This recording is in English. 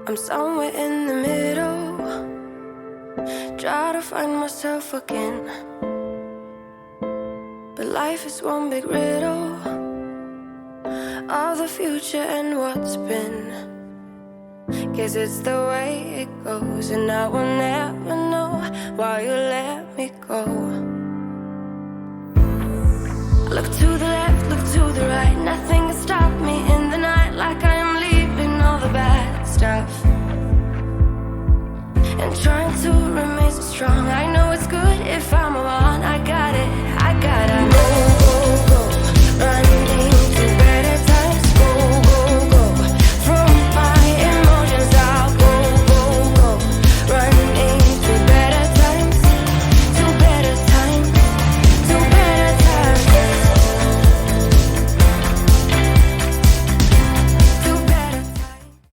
I'm somewhere in the middle, try to find myself again. But life is one big riddle of the future and what's been. Guess it's the way it goes, and I will never know why you let me go. Look to the left, look to the right, nothing